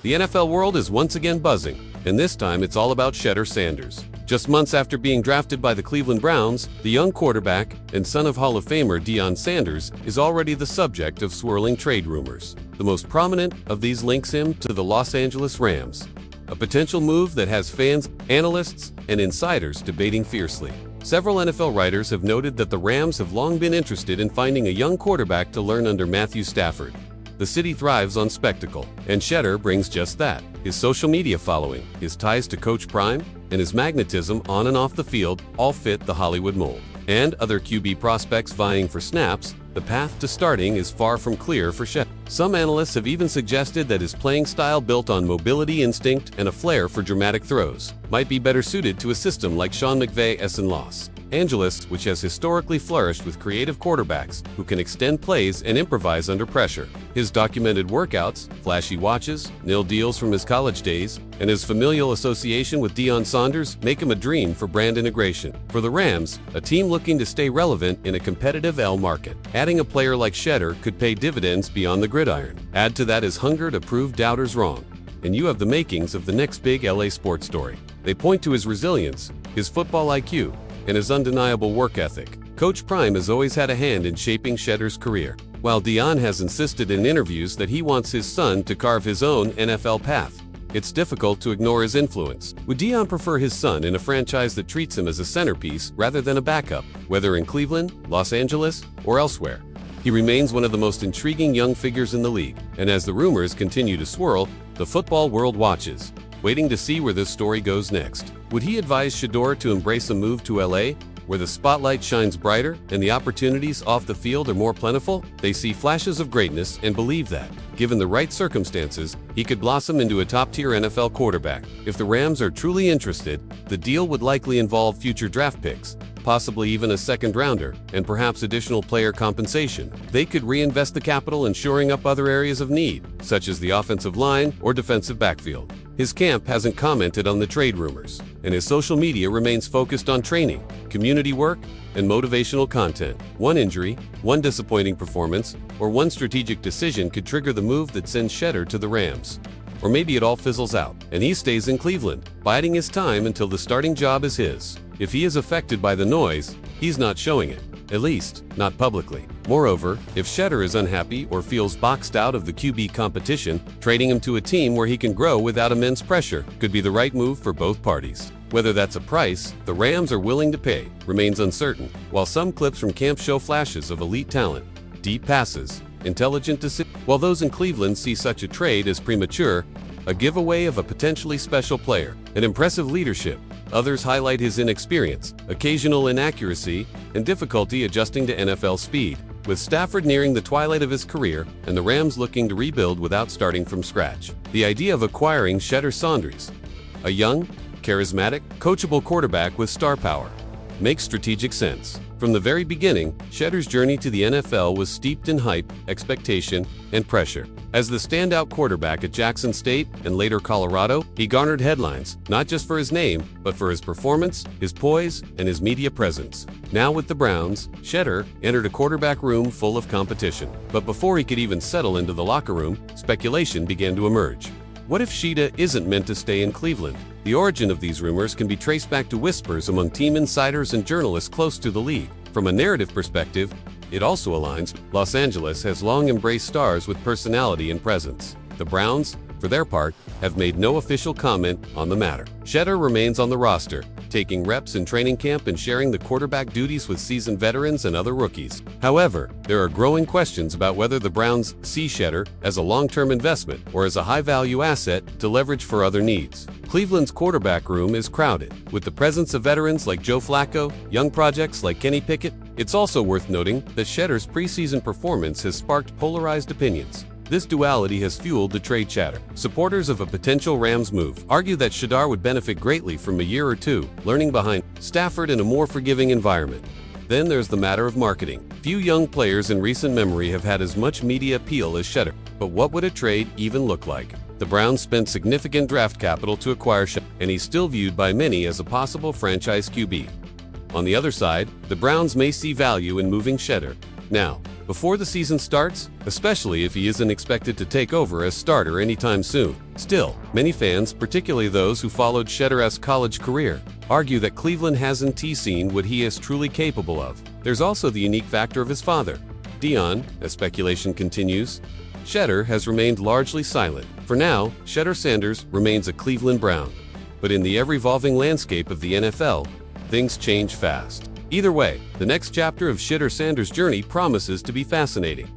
The NFL world is once again buzzing, and this time it's all about Shedeur Sanders. Just months after being drafted by the Cleveland Browns, the young quarterback and son of Hall of Famer Deion Sanders is already the subject of swirling trade rumors. The most prominent of these links him to the Los Angeles Rams, a potential move that has fans, analysts, and insiders debating fiercely. Several NFL writers have noted that the Rams have long been interested in finding a young quarterback to learn under Matthew Stafford. The city thrives on spectacle, and Shedeur brings just that. His social media following, his ties to Coach Prime, and his magnetism on and off the field all fit the Hollywood mold. And other QB prospects vying for snaps, the path to starting is far from clear for Shedeur. Some analysts have even suggested that his playing style, built on mobility instinct and a flair for dramatic throws, might be better suited to a system like Sean McVay's in Los Angeles, which has historically flourished with creative quarterbacks who can extend plays and improvise under pressure. His documented workouts, flashy watches, nil deals from his college days, and his familial association with Deion Sanders make him a dream for brand integration. For the Rams, a team looking to stay relevant in a competitive market, adding a player like Shedeur could pay dividends beyond the gridiron. Add to that his hunger to prove doubters wrong, and you have the makings of the next big LA sports story. They point to his resilience, his football IQ, and his undeniable work ethic. Coach Prime has always had a hand in shaping Shedeur's career, while Deion has insisted in interviews that he wants his son to carve his own NFL path. It's difficult to ignore his influence. Would Deion prefer his son in a franchise that treats him as a centerpiece rather than a backup, whether in Cleveland, Los Angeles, or elsewhere? He remains one of the most intriguing young figures in the league, and as the rumors continue to swirl, the football world watches, waiting to see where this story goes next. Would he advise Shedeur to embrace a move to LA, where the spotlight shines brighter and the opportunities off the field are more plentiful? They see flashes of greatness and believe that, given the right circumstances, he could blossom into a top-tier NFL quarterback. If the Rams are truly interested, the deal would likely involve future draft picks, possibly even a second-rounder, and perhaps additional player compensation. They could reinvest the capital in shoring up other areas of need, such as the offensive line or defensive backfield. His camp hasn't commented on the trade rumors, and his social media remains focused on training, community work, and motivational content. One injury, one disappointing performance, or one strategic decision could trigger the move that sends Shedeur to the Rams. Or maybe it all fizzles out, and he stays in Cleveland, biding his time until the starting job is his. If he is affected by the noise, he's not showing it, at least, not publicly. Moreover, if Shedeur is unhappy or feels boxed out of the QB competition, trading him to a team where he can grow without immense pressure could be the right move for both parties. Whether that's a price the Rams are willing to pay remains uncertain, while some clips from camp show flashes of elite talent, deep passes, intelligent decisions. While those in Cleveland see such a trade as premature, a giveaway of a potentially special player, and impressive leadership, others highlight his inexperience, occasional inaccuracy, and difficulty adjusting to NFL speed. With Stafford nearing the twilight of his career and the Rams looking to rebuild without starting from scratch, the idea of acquiring Shedeur Sanders, a young, charismatic, coachable quarterback with star power, makes strategic sense. From the very beginning, Shedeur's journey to the NFL was steeped in hype, expectation, and pressure. As the standout quarterback at Jackson State and later Colorado, he garnered headlines, not just for his name, but for his performance, his poise, and his media presence. Now with the Browns, Shedeur entered a quarterback room full of competition. But before he could even settle into the locker room, speculation began to emerge. What if Shedeur isn't meant to stay in Cleveland? The origin of these rumors can be traced back to whispers among team insiders and journalists close to the league. From a narrative perspective, it also aligns. Los Angeles has long embraced stars with personality and presence. The Browns, for their part, have made no official comment on the matter. Shedeur remains on the roster, taking reps in training camp and sharing the quarterback duties with seasoned veterans and other rookies. However, there are growing questions about whether the Browns see Shedeur as a long-term investment or as a high-value asset to leverage for other needs. Cleveland's quarterback room is crowded, with the presence of veterans like Joe Flacco, young projects like Kenny Pickett. It's also worth noting that Shedeur's preseason performance has sparked polarized opinions. This duality has fueled the trade chatter. Supporters of a potential Rams move argue that Shedeur would benefit greatly from a year or two learning behind Stafford in a more forgiving environment. Then there's the matter of marketing. Few young players in recent memory have had as much media appeal as Shedeur. But what would a trade even look like? The Browns spent significant draft capital to acquire Shedeur, and he's still viewed by many as a possible franchise QB. On the other side, the Browns may see value in moving Shedeur. Now, before the season starts, especially if he isn't expected to take over as starter anytime soon. Still, many fans, particularly those who followed Shedeur's college career, argue that Cleveland hasn't seen what he is truly capable of. There's also the unique factor of his father, Deion. As speculation continues, Shedeur has remained largely silent. For now, Shedeur Sanders remains a Cleveland Brown. But in the ever-evolving landscape of the NFL, things change fast. Either way, the next chapter of Shedeur Sanders' journey promises to be fascinating.